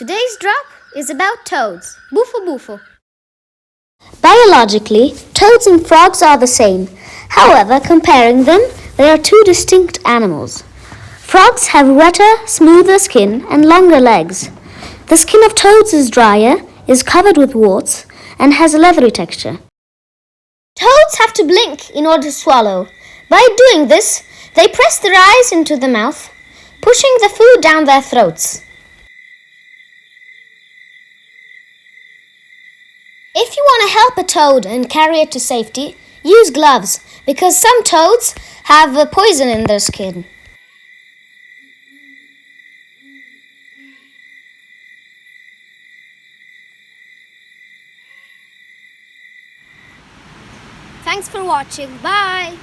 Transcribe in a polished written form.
Today's drop is about toads. Bufo bufo. Biologically, toads and frogs are the same. However, comparing them, they are two distinct animals. Frogs have wetter, smoother skin and longer legs. The skin of toads is drier, is covered with warts, and has a leathery texture. Toads have to blink in order to swallow. By doing this, they press their eyes into the mouth, pushing the food down their throats. If you want to help a toad and carry it to safety, use gloves because some toads have poison in their skin. Thanks for watching. Bye!